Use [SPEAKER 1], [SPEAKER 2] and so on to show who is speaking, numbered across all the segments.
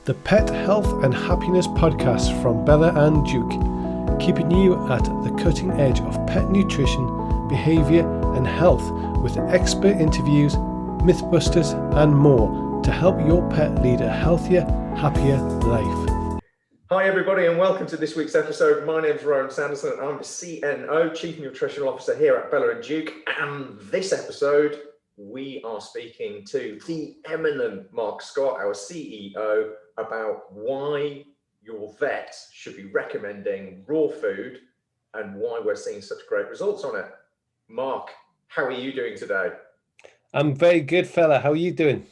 [SPEAKER 1] the Pet Health and Happiness podcast from Bella+Duke, keeping you at the cutting edge of pet nutrition, behaviour and health with expert interviews, mythbusters and more to help your pet lead a healthier, happier life.
[SPEAKER 2] Hi everybody and welcome to this week's episode. My name's Rowan Sanderson and I'm the CNO, Chief Nutritional Officer here at Bella+Duke, and this episode we are speaking to the eminent Mark Scott, our CEO, about why your vet should be recommending raw food and why we're seeing such great results on it. Mark, how are you doing today?
[SPEAKER 1] I'm very good, fella. How are you doing?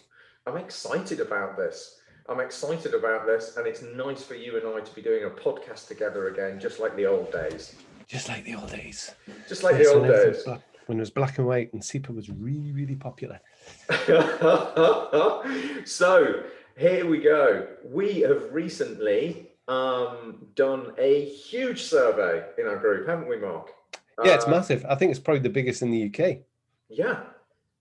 [SPEAKER 2] I'm excited about this. And it's nice for you and I to be doing a podcast together again, just like the old days.
[SPEAKER 1] Just like the old days.
[SPEAKER 2] Just like the old days.
[SPEAKER 1] When it was black and white and SEPA was really, really popular.
[SPEAKER 2] So here we go. We have recently done a huge survey in our group, haven't we, Mark?
[SPEAKER 1] Yeah, it's massive. I think it's probably the biggest in the UK.
[SPEAKER 2] Yeah.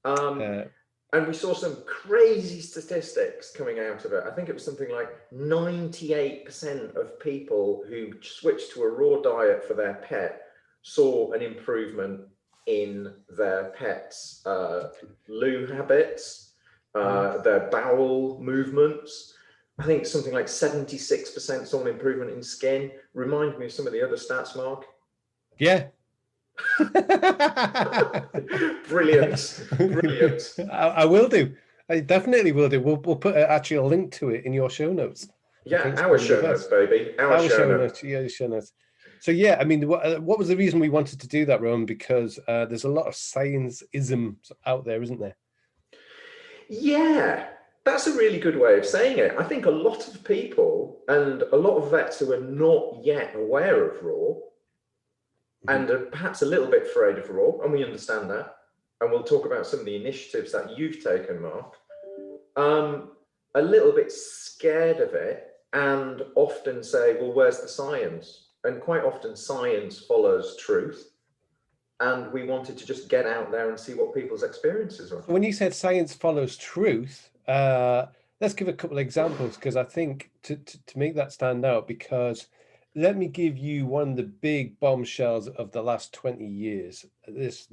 [SPEAKER 2] And we saw some crazy statistics coming out of it. I think it was something like 98% of people who switched to a raw diet for their pet saw an improvement in their pet's loo habits, their bowel movements. I think something like 76% saw an improvement in skin. Remind me of some of the other stats, Mark.
[SPEAKER 1] Yeah.
[SPEAKER 2] Brilliant.
[SPEAKER 1] I will do. I definitely will do. We'll put actually a link to it in your show notes.
[SPEAKER 2] Yeah, our show notes, baby. Our show notes.
[SPEAKER 1] Yeah, show notes. So yeah, I mean, what was the reason we wanted to do that, Rowan? Because there's a lot of science-isms out there, isn't there?
[SPEAKER 2] Yeah, that's a really good way of saying it. I think a lot of people and a lot of vets who are not yet aware of raw and are perhaps a little bit afraid of raw, and we understand that, and we'll talk about some of the initiatives that you've taken, Mark, a little bit scared of it and often say, well, where's the science? And quite often science follows truth. And we wanted to just get out there and see what people's experiences are.
[SPEAKER 1] When you said science follows truth, let's give a couple of examples, because I think to make that stand out, because let me give you one of the big bombshells of the last 20 years, this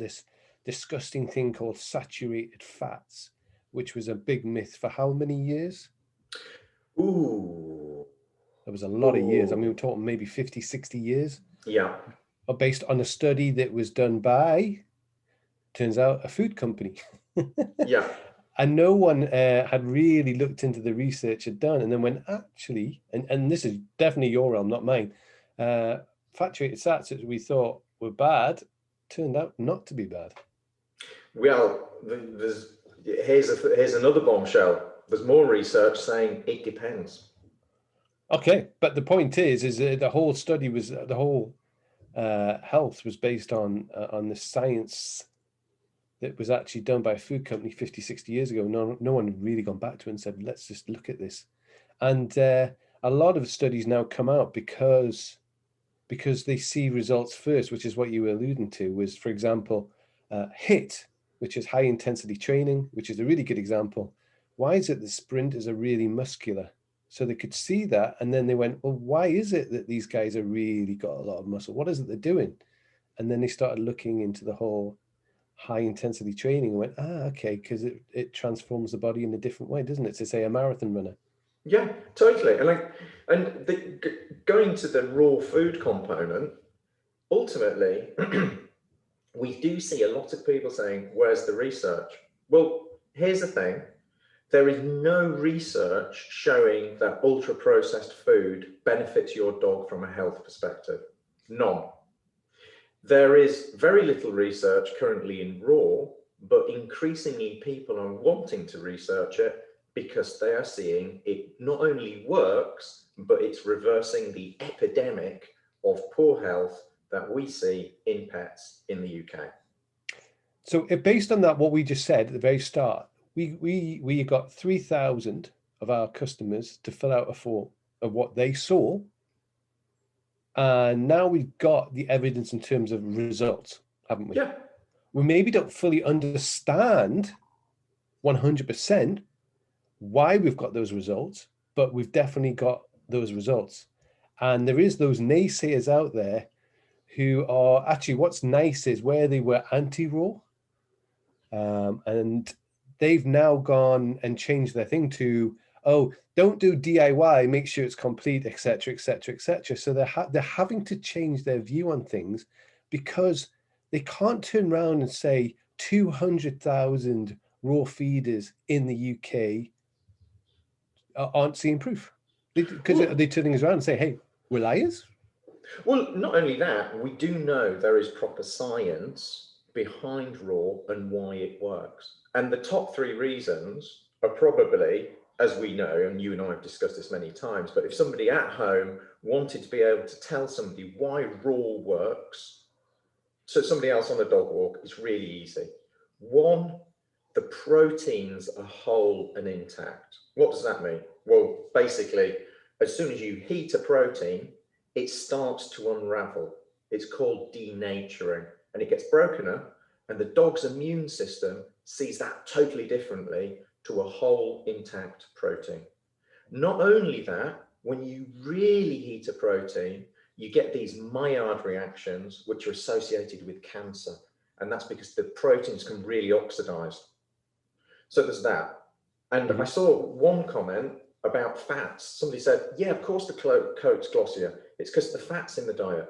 [SPEAKER 1] disgusting thing called saturated fats, which was a big myth for how many years?
[SPEAKER 2] Ooh.
[SPEAKER 1] There was a lot of years. I mean, we're talking maybe 50, 60 years.
[SPEAKER 2] Yeah.
[SPEAKER 1] Based on a study that was done by, turns out, a food company.
[SPEAKER 2] Yeah. And
[SPEAKER 1] no one had really looked into the research had done. And then when actually, and this is definitely your realm, not mine, saturated fats that we thought were bad, turned out not to be bad.
[SPEAKER 2] Well, here's another bombshell. There's more research saying it depends.
[SPEAKER 1] Okay, but the point is the whole study was, the whole health was based on the science that was actually done by a food company 50, 60 years ago. No one had really gone back to it and said, let's just look at this. And a lot of studies now come out because they see results first, which is what you were alluding to, was, for example, HIIT, which is high intensity training, which is a really good example. Why is it the sprinters are really muscular? So they could see that, and then they went, well, why is it that these guys are really got a lot of muscle? What is it they're doing? And then they started looking into the whole high intensity training and went, okay, because it transforms the body in a different way, doesn't it? To say a marathon runner.
[SPEAKER 2] Yeah, totally. Going to the raw food component, ultimately, we do see a lot of people saying, where's the research? Well, here's the thing. There is no research showing that ultra-processed food benefits your dog from a health perspective. None. There is very little research currently in raw, but increasingly people are wanting to research it because they are seeing it not only works, but it's reversing the epidemic of poor health that we see in pets in the UK.
[SPEAKER 1] So based on that, what we just said at the very start, we got 3,000 of our customers to fill out a form of what they saw. And now we've got the evidence in terms of results, haven't we?
[SPEAKER 2] Yeah.
[SPEAKER 1] We maybe don't fully understand 100% why we've got those results, but we've definitely got those results. And there is those naysayers out there who are actually, what's nice is where they were anti-raw, and they've now gone and changed their thing to, oh, don't do DIY, make sure it's complete, etc., etc., etc. So they're having to change their view on things because they can't turn around and say 200,000 raw feeders in the UK aren't seeing proof. Because they're turning us around and say, hey, we're liars.
[SPEAKER 2] Well, not only that, we do know there is proper science behind raw and why it works. And the top three reasons are probably, as we know, and you and I have discussed this many times, but if somebody at home wanted to be able to tell somebody why raw works, so somebody else on a dog walk, it's really easy. One, the proteins are whole and intact. What does that mean? Well, basically, as soon as you heat a protein, it starts to unravel. It's called denaturing, and it gets broken up, and the dog's immune system sees that totally differently to a whole intact protein. Not only that, when you really heat a protein, you get these Maillard reactions, which are associated with cancer, and that's because the proteins can really oxidize. So there's that. And I saw one comment about fats. Somebody said, yeah, of course the coat's glossier. It's because the fat's in the diet.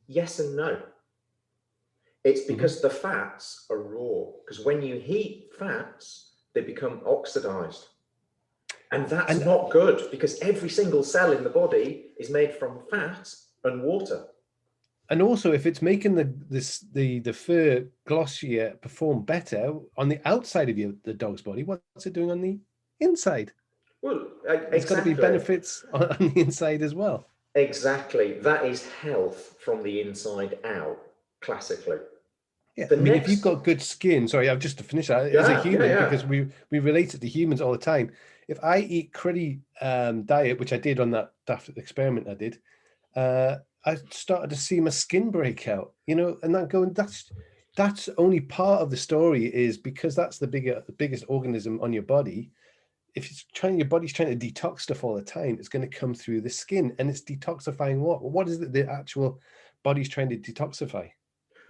[SPEAKER 2] Yes and no. It's because the fats are raw. Because when you heat fats, they become oxidized. And that's not good because every single cell in the body is made from fat and water.
[SPEAKER 1] And also, if it's making the fur glossier perform better on the outside of the dog's body, what's it doing on the inside?
[SPEAKER 2] Well,
[SPEAKER 1] There's got to be benefits on the inside as well.
[SPEAKER 2] Exactly. That is health from the inside out, classically.
[SPEAKER 1] Yeah, I mean, if you've got good skin, sorry, I've just to finish that, as a human, because we relate it to humans all the time. If I eat cruddy diet, which I did on that experiment I did, I started to see my skin break out, and that going, that's only part of the story, is because that's the biggest organism on your body. If your body's trying to detox stuff all the time, it's going to come through the skin, and it's detoxifying what is it the actual body's trying to detoxify?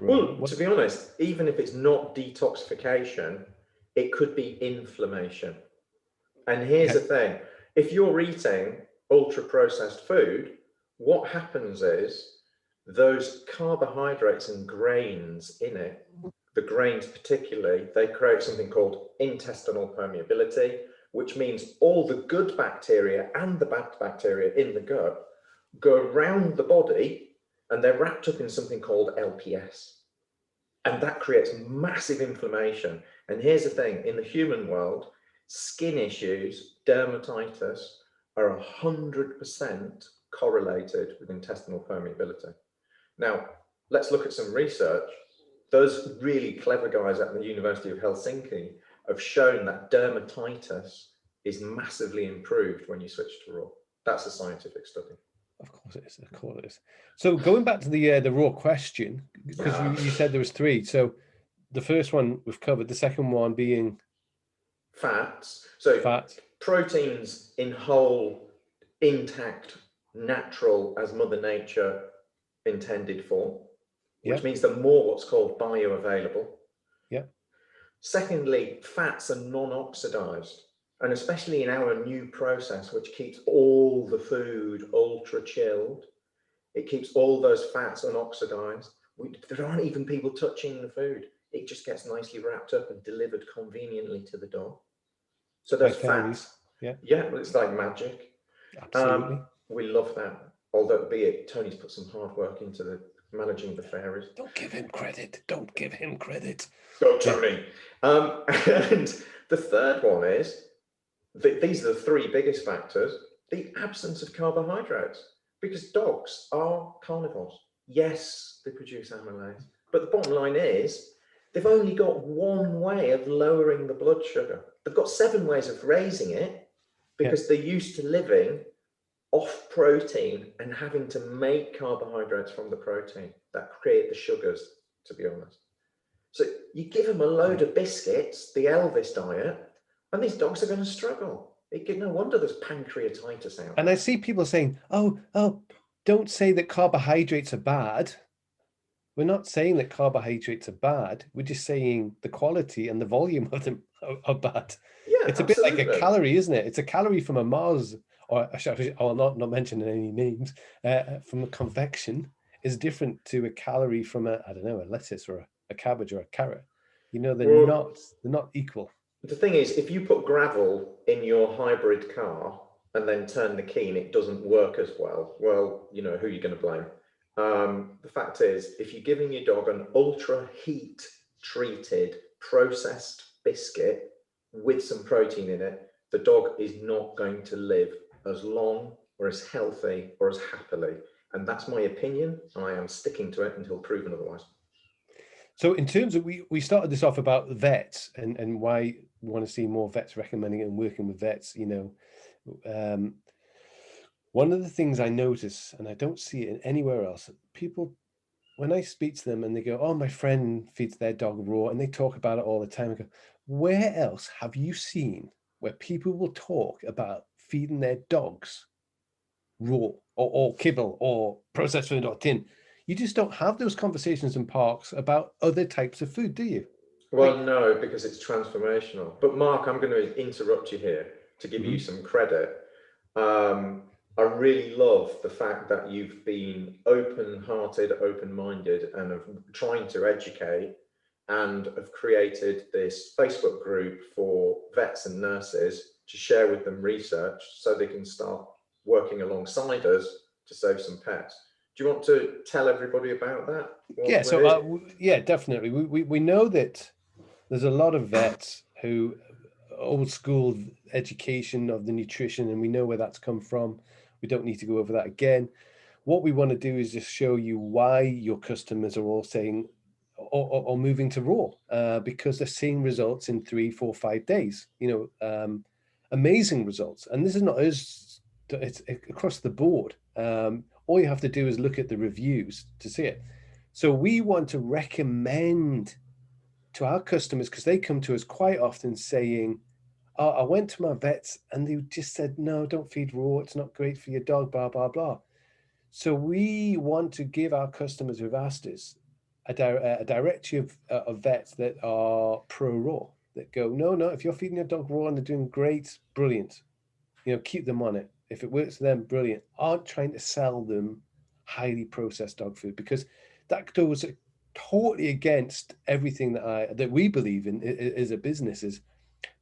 [SPEAKER 2] Well, to be honest, even if it's not detoxification, it could be inflammation. And here's the thing, if you're eating ultra processed food, what happens is those carbohydrates and grains in it, the grains particularly, they create something called intestinal permeability, which means all the good bacteria and the bad bacteria in the gut go around the body, and they're wrapped up in something called LPS. And that creates massive inflammation. And here's the thing, in the human world, skin issues, dermatitis, are 100% correlated with intestinal permeability. Now, let's look at some research. Those really clever guys at the University of Helsinki have shown that dermatitis is massively improved when you switch to raw. That's a scientific study.
[SPEAKER 1] Of course it is. Of course it is. So going back to the raw question, because you said there was three. So the first one we've covered. The second one being
[SPEAKER 2] fats. So proteins in whole, intact, natural, as Mother Nature intended for, which means they're more what's called bioavailable.
[SPEAKER 1] Yeah.
[SPEAKER 2] Secondly, fats are non-oxidized. And especially in our new process, which keeps all the food ultra chilled, it keeps all those fats unoxidized. There aren't even people touching the food. It just gets nicely wrapped up and delivered conveniently to the dog. So those fats, well, it's like magic.
[SPEAKER 1] Absolutely.
[SPEAKER 2] We love that. Although be it, Tony's put some hard work into the managing the fairies.
[SPEAKER 1] Don't give him credit. Don't give him credit.
[SPEAKER 2] Go, Tony. And the third one is, these are the three biggest factors, the absence of carbohydrates, because dogs are carnivores. Yes, they produce amylase, but the bottom line is they've only got one way of lowering the blood sugar. They've got 7 ways of raising it because they're used to living off protein and having to make carbohydrates from the protein that create the sugars, to be honest. So you give them a load of biscuits, the Elvis diet, and these dogs are going to struggle. No wonder there's pancreatitis out
[SPEAKER 1] And
[SPEAKER 2] there.
[SPEAKER 1] I see people saying, oh, don't say that carbohydrates are bad. We're not saying that carbohydrates are bad. We're just saying the quality and the volume of them are bad.
[SPEAKER 2] Yeah,
[SPEAKER 1] It's a bit like a
[SPEAKER 2] absolutely.
[SPEAKER 1] calorie, isn't it? It's a calorie from a Mars, or I'll not mentioning any names, from a convection is different to a calorie from a, I don't know, a lettuce or a cabbage or a carrot. You know,
[SPEAKER 2] Well,
[SPEAKER 1] they're not equal.
[SPEAKER 2] the thing is, if you put gravel in your hybrid car and then turn the key and it doesn't work as well, well, you know, who are you going to blame? The fact is, if you're giving your dog an ultra heat treated processed biscuit with some protein in it, the dog is not going to live as long or as healthy or as happily. And that's my opinion, and I am sticking to it until proven otherwise.
[SPEAKER 1] So in terms of, we started this off about vets and why we want to see more vets recommending it and working with vets, you know. One of the things I notice, and I don't see it anywhere else, people, when I speak to them and they go, oh, my friend feeds their dog raw, and they talk about it all the time, I go, where else have you seen where people will talk about feeding their dogs raw or kibble or processed food or tin? You just don't have those conversations in parks about other types of food, do you?
[SPEAKER 2] Well,
[SPEAKER 1] Like,
[SPEAKER 2] no, because it's transformational. But Mark, I'm going to interrupt you here to give you
[SPEAKER 1] mhm.
[SPEAKER 2] some credit. I really love the fact that you've been open-hearted, open-minded, and of trying to educate, and have created this Facebook group for vets and nurses to share with them research so they can start working alongside us to save some pets. Do you want to tell everybody about that
[SPEAKER 1] Yeah,
[SPEAKER 2] whilst we're
[SPEAKER 1] so
[SPEAKER 2] here?
[SPEAKER 1] yeah, definitely. We know that there's a lot of vets who old school education of the nutrition, and we know where that's come from. We don't need to go over that again. What we want to do is just show you why your customers are all saying or moving to raw, because they're seeing results in 3, 4, 5 days. You know, amazing results. And this is not us; it's across the board. All you have to do is look at the reviews to see it. So we want to recommend to our customers, because they come to us quite often saying, oh, I went to my vets and they just said, no, don't feed raw. It's not great for your dog, blah, blah, blah. So we want to give our customers who've asked us a directory of vets that are pro-raw, that go, no, if you're feeding your dog raw and they're doing great, brilliant. You know, keep them on it. If it works for them, brilliant. Aren't trying to sell them highly processed dog food, because that goes totally against everything that we believe in as a business. Is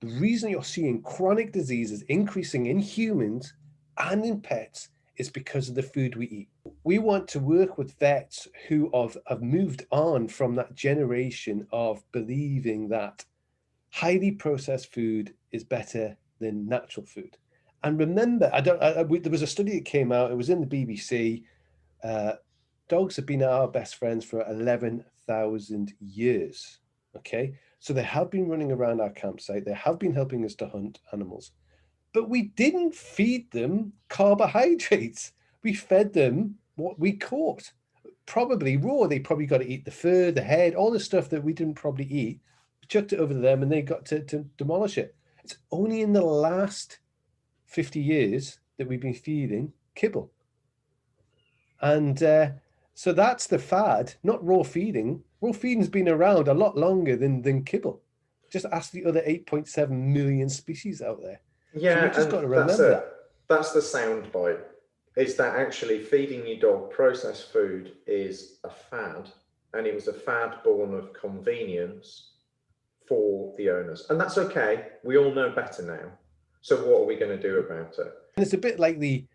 [SPEAKER 1] the reason you're seeing chronic diseases increasing in humans and in pets is because of the food we eat. We want to work with vets who have moved on from that generation of believing that highly processed food is better than natural food. And remember, there was a study that came out, it was in the BBC. Dogs have been our best friends for 11,000 years. Okay. So they have been running around our campsite. They have been helping us to hunt animals, but we didn't feed them carbohydrates. We fed them what we caught, probably raw. They probably got to eat the fur, the head, all the stuff that we didn't probably eat. We chucked it over to them and they got to demolish it. It's only in the last 50 years that we've been feeding kibble. And so that's the fad, not raw feeding. Raw feeding's been around a lot longer than kibble. Just ask the other 8.7 million species out there. So we
[SPEAKER 2] Yeah,
[SPEAKER 1] just
[SPEAKER 2] and
[SPEAKER 1] got to remember that.
[SPEAKER 2] that's the sound bite. Is that actually feeding your dog processed food is a fad, and it was a fad born of convenience for the owners, and that's okay. We all know better now. So what are we going to do about it?
[SPEAKER 1] And it's a bit like the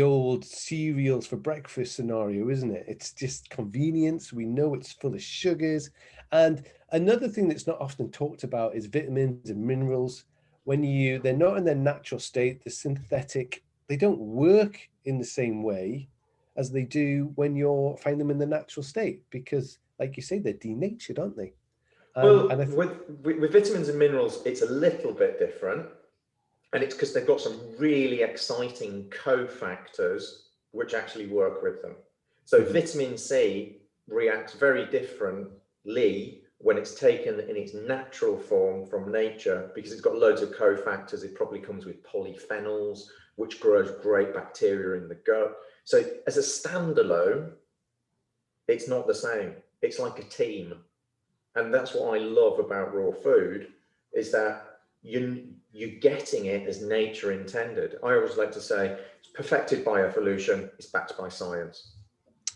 [SPEAKER 1] old cereals for breakfast scenario, isn't it? It's just convenience. We know it's full of sugars. And another thing that's not often talked about is vitamins and minerals. They're not in their natural state, they're synthetic. They don't work in the same way as they do when you're find them in the natural state, because, like you say, they're denatured, aren't they? And
[SPEAKER 2] Well,
[SPEAKER 1] I think,
[SPEAKER 2] with vitamins and minerals, it's a little bit different, and it's because they've got some really exciting cofactors which actually work with them. So
[SPEAKER 1] mhm.
[SPEAKER 2] vitamin C reacts very differently when it's taken in its natural form from nature, because it's got loads of cofactors. It probably comes with polyphenols, which grows great bacteria in the gut. So as a standalone, it's not the same. It's like a team. And that's what I love about raw food, is that you're getting it as nature intended. I always like to say it's perfected by evolution, it's backed by science.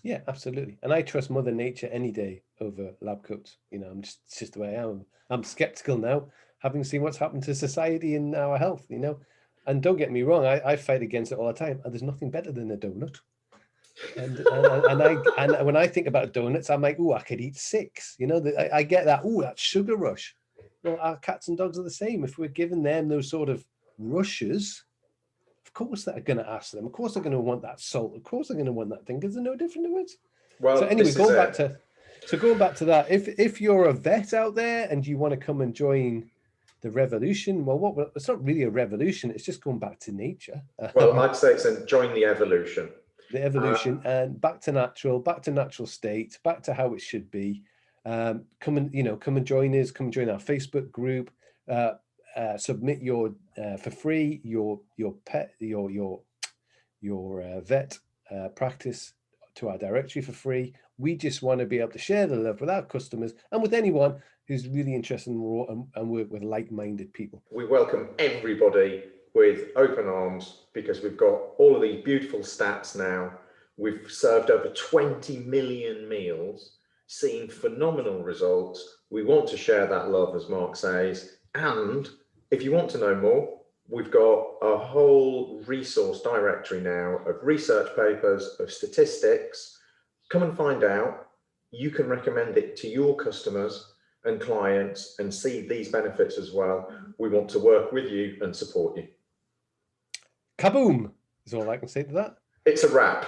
[SPEAKER 1] Yeah, absolutely. And I trust Mother Nature any day over lab coats. You know, it's just the way I am. I'm skeptical now, having seen what's happened to society and our health, you know. And don't get me wrong, I fight against it all the time. And there's nothing better than a donut. And when I think about donuts, I'm like, oh, I could eat 6. You know, I get that. Oh, that sugar rush. Well, our cats and dogs are the same. If we're giving them those sort of rushes, of course they're going to ask them. Of course they're going to want that salt. Of course they're going to want that thing, because they're no different to us.
[SPEAKER 2] Well,
[SPEAKER 1] So anyway,
[SPEAKER 2] this is
[SPEAKER 1] going back to that, if you're a vet out there and you want to come and join the revolution, well, it's not really a revolution. It's just going back to nature.
[SPEAKER 2] Well, I'd say it's join the evolution.
[SPEAKER 1] The evolution, and back to natural state, back to how it should be. Come and join us. Come and join our Facebook group. Submit your for free your vet practice to our directory for free. We just want to be able to share the love with our customers and with anyone who's really interested in raw and work with like-minded people.
[SPEAKER 2] We welcome everybody with open arms, because we've got all of these beautiful stats now. We've served over 20 million meals, seen phenomenal results. We want to share that love, as Mark says. And if you want to know more, we've got a whole resource directory now of research papers, of statistics. Come and find out. You can recommend it to your customers and clients and see these benefits as well. We want to work with you and support you.
[SPEAKER 1] Kaboom is all I can say to that.
[SPEAKER 2] It's a wrap.